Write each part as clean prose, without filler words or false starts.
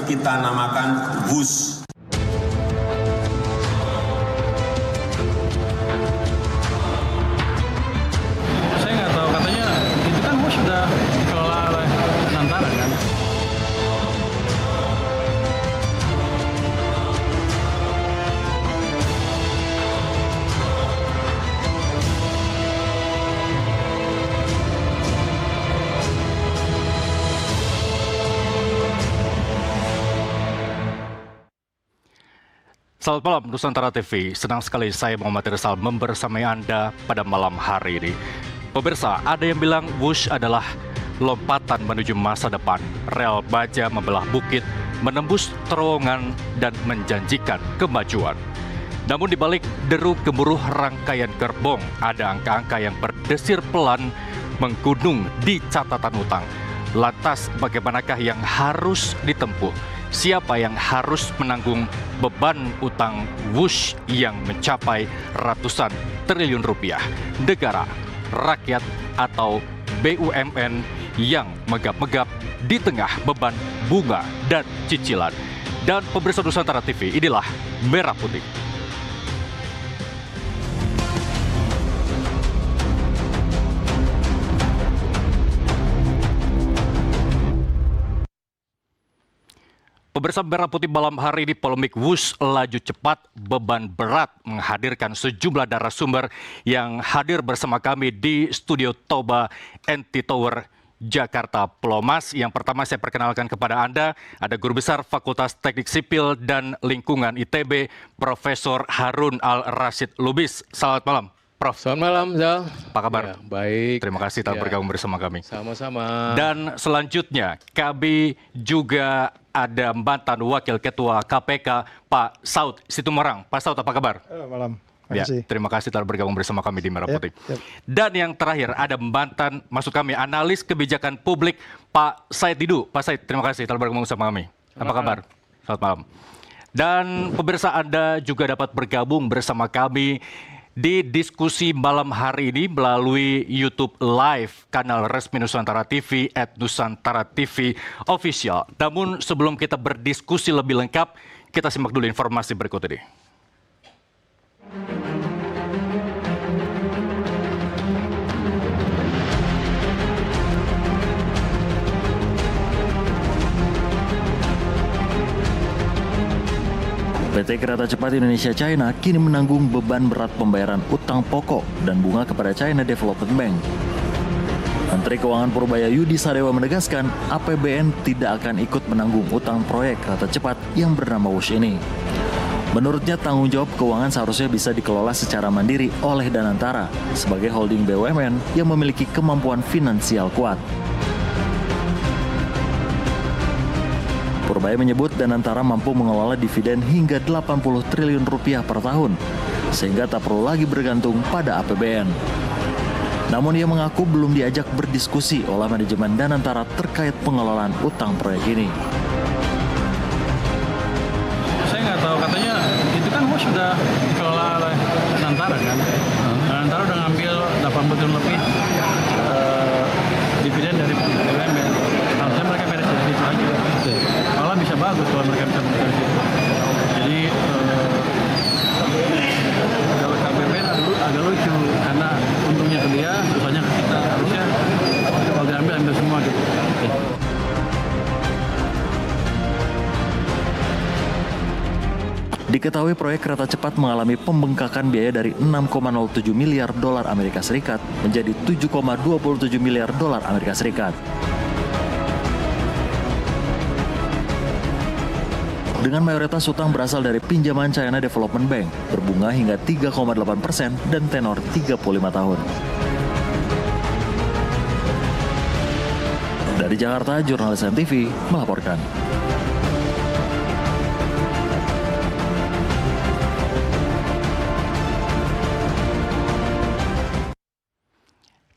kita namakan WUS. Saya nggak tahu, katanya itu kan WUS sudah dikelola oleh Danantara kan. Selamat malam Nusantara TV, senang sekali saya Muhammad Rizal membersamai Anda pada malam hari ini. Pemirsa, ada yang bilang WUSH adalah lompatan menuju masa depan. Rel baja membelah bukit, menembus terowongan dan menjanjikan kemajuan. Namun di balik deru gemuruh rangkaian gerbong, ada angka-angka yang berdesir pelan menggunung di catatan utang. Lantas bagaimanakah yang harus ditempuh? Siapa yang harus menanggung beban utang WUSH yang mencapai ratusan triliun rupiah? Negara, rakyat, atau BUMN yang megap-megap di tengah beban bunga dan cicilan? Dan pemirsa Nusantara TV, inilah Merah Putih. Pemirsa Merah Putih malam hari ini, polemik WUSH laju cepat beban berat menghadirkan sejumlah narasumber yang hadir bersama kami di studio Toba NT Tower Jakarta Pulau Mas. Yang pertama saya perkenalkan kepada Anda, ada Guru Besar Fakultas Teknik Sipil dan Lingkungan ITB, Profesor Harun Al-Rashid Lubis. Selamat malam, Prof. Selamat malam, Zal. Apa kabar? Ya, baik. Terima kasih telah bergabung bersama kami. Sama-sama. Dan selanjutnya kami juga ada mantan Wakil Ketua KPK Pak Saud Situmorang. Pak Saud, apa kabar? Malam. Ya, terima kasih telah bergabung bersama kami di Merah Putih. Dan yang terakhir ada mantan, maksud kami analis kebijakan publik Pak Said Didu. Pak Said, terima kasih telah bergabung bersama kami. Apa kabar? Selamat malam. Dan pemirsa, Anda juga dapat bergabung bersama kami di diskusi malam hari ini melalui YouTube Live kanal resmi Nusantara TV @Nusantara TV Official. Namun sebelum kita berdiskusi lebih lengkap, kita simak dulu informasi berikut ini. PT Kereta Cepat Indonesia China kini menanggung beban berat pembayaran utang pokok dan bunga kepada China Development Bank. Menteri Keuangan Purbaya Yudi Sadewa menegaskan APBN tidak akan ikut menanggung utang proyek kereta cepat yang bernama WUSH ini. Menurutnya tanggung jawab keuangan seharusnya bisa dikelola secara mandiri oleh Danantara sebagai holding BUMN yang memiliki kemampuan finansial kuat. Purbaya menyebut Danantara mampu mengelola dividen hingga 80 triliun rupiah per tahun, sehingga tak perlu lagi bergantung pada APBN. Namun ia mengaku belum diajak berdiskusi oleh manajemen Danantara terkait pengelolaan utang proyek ini. Saya nggak tahu, katanya itu kan WUSH sudah dikelola oleh Danantara kan. Danantara udah ngambil 80 triliun lebih dividen dari BUMN. Harusnya mereka beres dari situ aja. Malah bisa bagus kalau mereka bisa beres dari situ. Jadi kalau KPBN agak lucu karena untungnya ke dia, dosanya ke kita. Harusnya kalau diambil ambil semua gitu. Diketahui proyek kereta cepat mengalami pembengkakan biaya dari 6,07 miliar dolar Amerika Serikat menjadi 7,27 miliar dolar Amerika Serikat. Dengan mayoritas utang berasal dari pinjaman China Development Bank, berbunga hingga 3,8% dan tenor 35 tahun. Dari Jakarta, Jurnalis MTV melaporkan.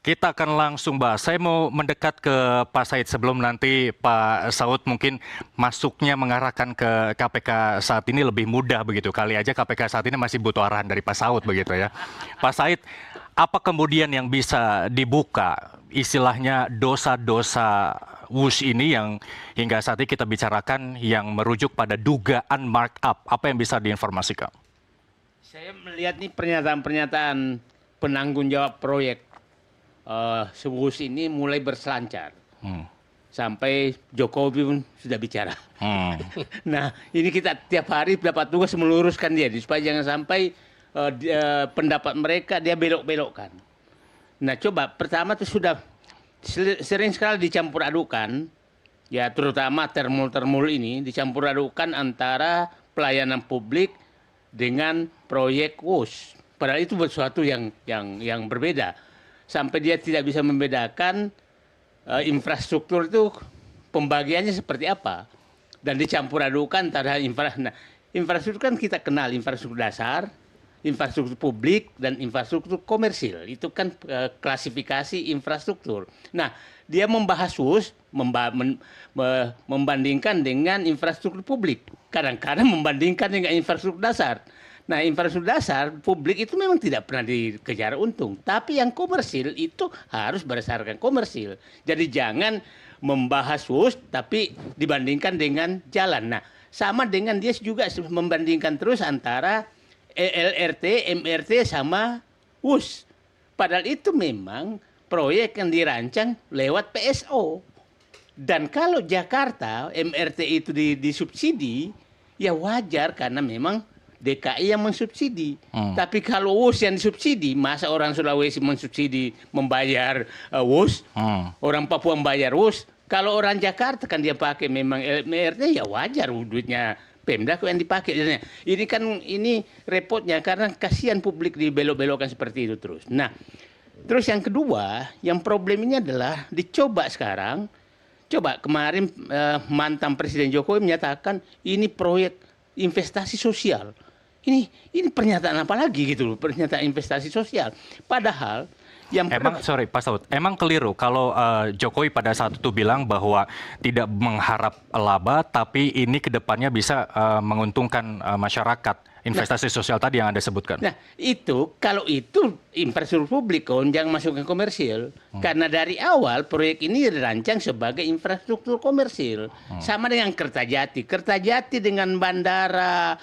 Kita akan langsung bahas. Saya mau mendekat ke Pak Said sebelum nanti Pak Saud mungkin masuknya mengarahkan ke KPK saat ini lebih mudah begitu. Kali aja KPK saat ini masih butuh arahan dari Pak Saud begitu ya. Pak Said, apa kemudian yang bisa dibuka istilahnya dosa-dosa WUS ini yang hingga saat ini kita bicarakan yang merujuk pada dugaan markup. Apa yang bisa diinformasikan? Saya melihat nih pernyataan-pernyataan penanggung jawab proyek WUS ini mulai berselancar. Sampai Jokowi pun sudah bicara. Nah, ini kita tiap hari dapat tugas meluruskan dia supaya jangan sampai pendapat mereka dia belok-belokkan. Nah, coba pertama itu sudah sering sekali dicampur adukan, ya terutama termul ini dicampur adukan antara pelayanan publik dengan proyek WUS. Padahal itu sesuatu yang berbeda. Sampai dia tidak bisa membedakan infrastruktur itu pembagiannya seperti apa. Dan dicampur adukan antara infrastruktur kan kita kenal, infrastruktur dasar, infrastruktur publik, dan infrastruktur komersil. Itu kan klasifikasi infrastruktur. Nah, dia membahas WUS, membandingkan dengan infrastruktur publik. Kadang-kadang membandingkan dengan infrastruktur dasar. Nah, infrastruktur dasar publik itu memang tidak pernah dikejar untung. Tapi yang komersil itu harus berdasarkan komersil. Jadi jangan membahas WUS tapi dibandingkan dengan jalan. Nah, sama dengan dia juga membandingkan terus antara LRT, MRT sama WUS. Padahal itu memang proyek yang dirancang lewat PSO. Dan kalau Jakarta MRT itu disubsidi, ya wajar karena memang DKI yang mensubsidi. Tapi kalau WUS yang disubsidi, masa orang Sulawesi mensubsidi membayar WUS, orang Papua membayar WUS. Kalau orang Jakarta kan dia pakai memang MRT, ya wajar duitnya Pemda yang dipakai. Ini kan repotnya karena kasihan publik dibelok-belokkan seperti itu terus. Nah, terus yang kedua, yang problem ini adalah dicoba sekarang. Coba kemarin mantan Presiden Jokowi menyatakan ini proyek investasi sosial. Ini pernyataan apa lagi gitu loh, pernyataan investasi sosial. Padahal sorry Pak Saud, emang keliru kalau Jokowi pada saat itu bilang bahwa tidak mengharap laba, tapi ini kedepannya bisa menguntungkan masyarakat. Investasi sosial tadi yang Anda sebutkan. Nah, kalau itu infrastruktur publik, jangan masuk ke komersil. Karena dari awal proyek ini dirancang sebagai infrastruktur komersil. Sama dengan Kertajati. Kertajati dengan bandara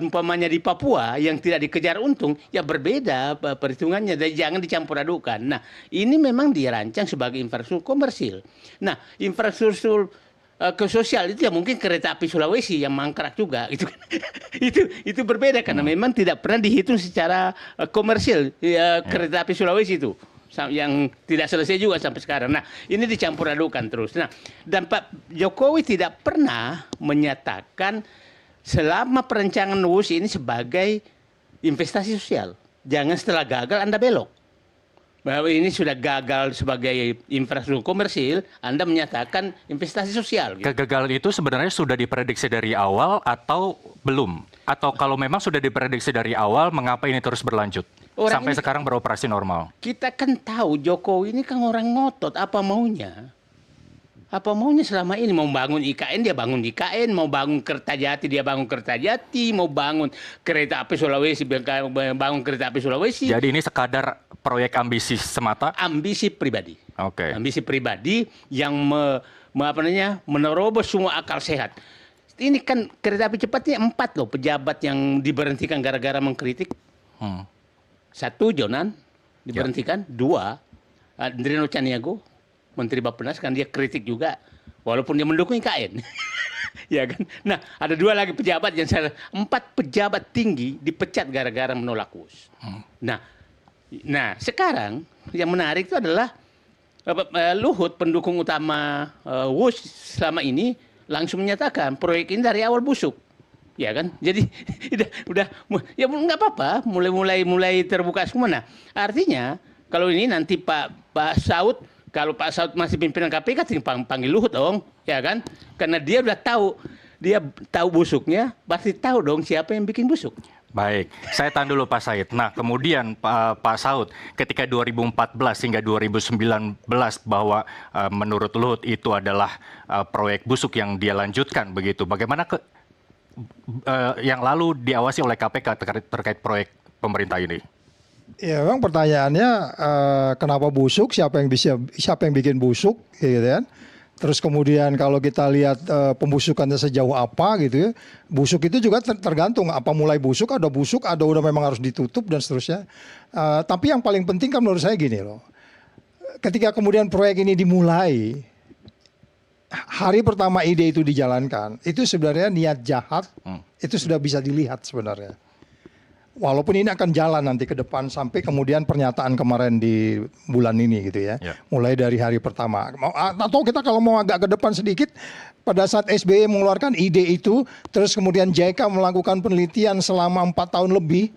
umpamanya di Papua yang tidak dikejar untung, ya berbeda perhitungannya. Dan jangan dicampur adukan. Nah, ini memang dirancang sebagai infrastruktur komersil. Nah, infrastruktur ke sosial itu ya mungkin kereta api Sulawesi yang mangkrak juga itu kan. itu berbeda karena memang tidak pernah dihitung secara komersil kereta api Sulawesi itu yang tidak selesai juga sampai sekarang. Nah, ini dicampur adukan terus. Nah, dan Pak Jokowi tidak pernah menyatakan selama perencanaan WUS ini sebagai investasi sosial. Jangan setelah gagal Anda belok. Bahwa ini sudah gagal sebagai infrastruktur komersil, Anda menyatakan investasi sosial. Gitu. Kegagalan itu sebenarnya sudah diprediksi dari awal atau belum? Atau kalau memang sudah diprediksi dari awal, mengapa ini terus berlanjut? Sampai sekarang beroperasi normal. Kita kan tahu Jokowi ini kan orang ngotot, apa maunya? Apa maunya selama ini? Mau bangun IKN, dia bangun IKN. Mau bangun Kertajati, dia bangun Kertajati. Mau bangun kereta api Sulawesi, bangun kereta api Sulawesi. Jadi ini sekadar proyek ambisi semata? Ambisi pribadi. Oke. Ambisi pribadi yang menerobos semua akal sehat. Ini kan kereta api cepatnya 4 loh pejabat yang diberhentikan gara-gara mengkritik. 1 Jonan diberhentikan. 2 Andrino Caniago, Menteri Bappenas, kan dia kritik juga walaupun dia mendukung IKN. Ya kan? Nah, ada 2 lagi pejabat yang 4 pejabat tinggi dipecat gara-gara menolak WUS. Nah, sekarang yang menarik itu adalah Luhut, pendukung utama WUS selama ini, langsung menyatakan proyek ini dari awal busuk. Ya kan? Jadi udah ya nggak apa-apa, mulai terbuka semua. Nah, artinya kalau ini nanti Pak Saud, kalau Pak Saud masih pimpinan KPK, tinggal panggil Luhut dong, ya kan? Karena dia udah tahu busuknya, pasti tahu dong siapa yang bikin busuk. Baik, saya tahan dulu Pak Said. Nah, kemudian Pak Saud, ketika 2014 hingga 2019 bahwa menurut Luhut itu adalah proyek busuk yang dia lanjutkan begitu. Bagaimana yang lalu diawasi oleh KPK terkait proyek pemerintah ini? Ya, memang pertanyaannya kenapa busuk? Siapa yang bikin busuk, gitu kan? Terus kemudian kalau kita lihat pembusukannya sejauh apa gitu ya. Busuk itu juga tergantung apa mulai busuk, ada udah memang harus ditutup dan seterusnya. Tapi yang paling penting kan menurut saya gini loh. Ketika kemudian proyek ini dimulai, hari pertama ide itu dijalankan, itu sebenarnya niat jahat itu sudah bisa dilihat sebenarnya. Walaupun ini akan jalan nanti ke depan sampai kemudian pernyataan kemarin di bulan ini gitu ya. Mulai dari hari pertama. Atau kita kalau mau agak ke depan sedikit, pada saat SBY mengeluarkan ide itu, terus kemudian JK melakukan penelitian selama 4 tahun lebih,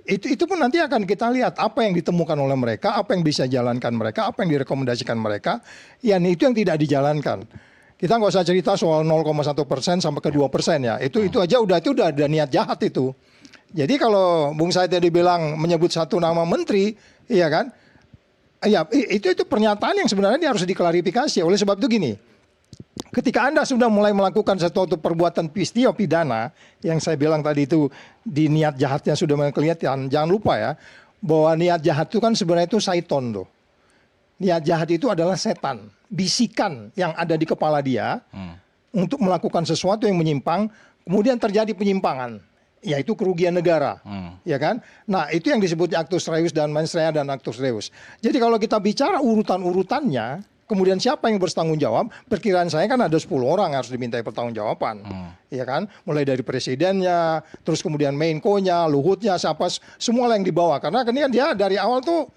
itu pun nanti akan kita lihat apa yang ditemukan oleh mereka, apa yang bisa jalankan mereka, apa yang direkomendasikan mereka, ya itu yang tidak dijalankan. Kita nggak usah cerita soal 0,1% sampai ke 2% ya. Itu aja udah ada niat jahat itu. Jadi kalau Bung Said tadi bilang menyebut satu nama menteri, iya kan? Ya itu pernyataan yang sebenarnya harus diklarifikasi. Oleh sebab itu gini, ketika Anda sudah mulai melakukan suatu perbuatan peristiwa pidana, yang saya bilang tadi itu di niat jahatnya sudah mulai kelihatan, jangan lupa ya, bahwa niat jahat itu kan sebenarnya itu syaiton tuh. Niat jahat itu adalah setan, bisikan yang ada di kepala dia untuk melakukan sesuatu yang menyimpang, kemudian terjadi penyimpangan. Yaitu kerugian negara, ya kan? Nah itu yang disebut actus reus dan mens rea dan actus reus. Jadi kalau kita bicara urutan-urutannya, kemudian siapa yang bertanggung jawab? Perkiraan saya kan ada 10 orang harus dimintai pertanggungjawaban, ya kan? Mulai dari presidennya, terus kemudian Menko-nya, Luhutnya, siapa, semua yang dibawa. Karena kan dia dari awal tuh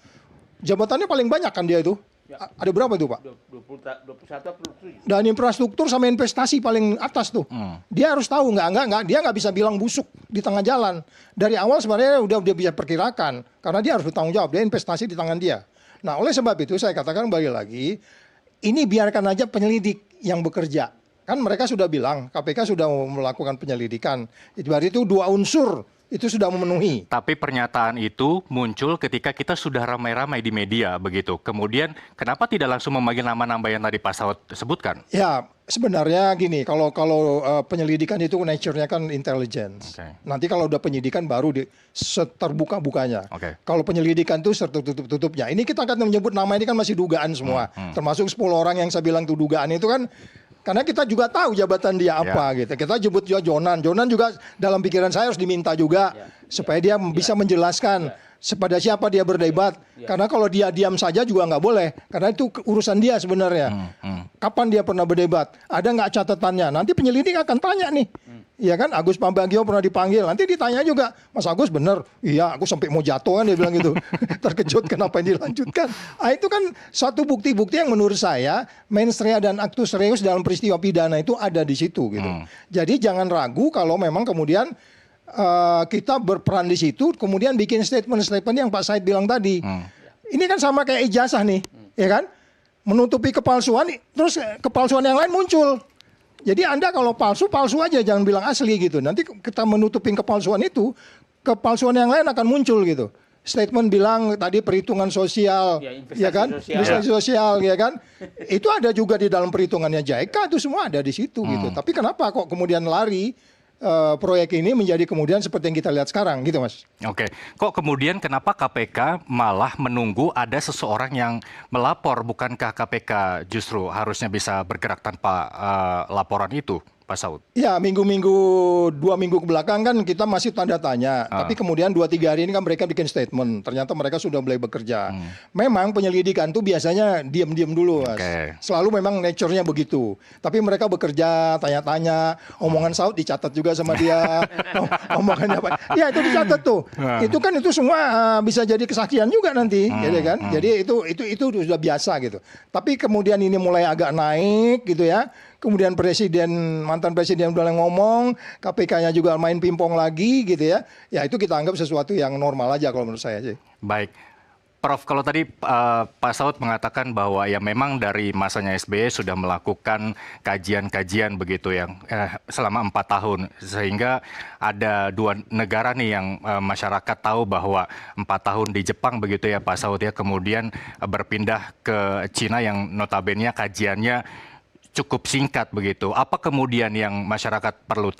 jabatannya paling banyak kan dia itu. Ada berapa itu Pak? 21. Dan infrastruktur sama investasi paling atas tuh. Dia harus tahu nggak dia nggak bisa bilang busuk di tengah jalan. Dari awal sebenarnya udah bisa perkirakan karena dia harus bertanggung jawab. Dia investasi di tangan dia. Nah oleh sebab itu saya katakan kembali lagi, ini biarkan aja penyelidik yang bekerja. Kan mereka sudah bilang KPK sudah melakukan penyelidikan. Berarti itu 2 unsur. Itu sudah memenuhi. Tapi pernyataan itu muncul ketika kita sudah ramai-ramai di media begitu. Kemudian kenapa tidak langsung memanggil nama-nama yang tadi Pak Saud sebutkan? Ya sebenarnya gini, kalau penyelidikan itu nature-nya kan intelligence. Nanti kalau udah penyidikan baru terbuka-bukanya. Kalau penyelidikan itu tertutup-tutupnya. Ini kita akan menyebut nama ini kan masih dugaan semua. Termasuk 10 orang yang saya bilang itu dugaan itu kan. Karena kita juga tahu jabatan dia apa gitu. Kita jemput juga Jonan. Jonan juga dalam pikiran saya harus diminta juga supaya dia bisa menjelaskan kepada siapa dia berdebat. Karena kalau dia diam saja juga nggak boleh. Karena itu urusan dia sebenarnya. Kapan dia pernah berdebat? Ada nggak catatannya? Nanti penyelidik akan tanya nih. Iya kan, Agus Pambagio pernah dipanggil. Nanti ditanya juga, Mas Agus bener? Iya, aku sampai mau jatuh kan dia bilang gitu. Terkejut kenapa ini dilanjutkan. Itu kan satu bukti-bukti yang menurut saya mens rea dan actus reus dalam peristiwa pidana itu ada di situ gitu. Jadi jangan ragu kalau memang kemudian kita berperan di situ, kemudian bikin statement-statement yang Pak Said bilang tadi. Ini kan sama kayak ijazah nih, ya kan? Menutupi kepalsuan, terus kepalsuan yang lain muncul. Jadi Anda kalau palsu aja, jangan bilang asli gitu. Nanti kita menutupin kepalsuan itu, kepalsuan yang lain akan muncul gitu. Statement bilang tadi perhitungan sosial, ya kan? Investasi sosial, ya kan? Itu ada juga di dalam perhitungannya JK, itu semua ada di situ gitu. Tapi kenapa kok kemudian lari proyek ini menjadi kemudian seperti yang kita lihat sekarang gitu Mas. Kok kemudian kenapa KPK malah menunggu ada seseorang yang melapor, bukankah KPK justru harusnya bisa bergerak tanpa laporan itu? Pak Saud? Ya, 2 minggu ke belakang kan kita masih tanda tanya. Tapi kemudian 2-3 hari ini kan mereka bikin statement. Ternyata mereka sudah mulai bekerja. Memang penyelidikan tuh biasanya diam-diam dulu, Mas. Selalu memang nature-nya begitu. Tapi mereka bekerja, tanya-tanya. Omongan Saud dicatat juga sama dia. Omongannya apa? Ya itu dicatat tuh. Itu semua bisa jadi kesaksian juga nanti, gitu kan? Jadi itu sudah biasa gitu. Tapi kemudian ini mulai agak naik gitu ya. Kemudian mantan presiden udah ngomong, KPK-nya juga main pingpong lagi gitu ya. Ya itu kita anggap sesuatu yang normal aja kalau menurut saya sih. Baik. Prof, kalau tadi Pak Saud mengatakan bahwa ya memang dari masanya SBY sudah melakukan kajian-kajian begitu yang selama 4 tahun. Sehingga ada 2 negara nih yang masyarakat tahu bahwa 4 tahun di Jepang begitu ya Pak Saud ya. Kemudian berpindah ke Cina yang notabene kajiannya cukup singkat begitu. Apa kemudian yang masyarakat perlu tahu?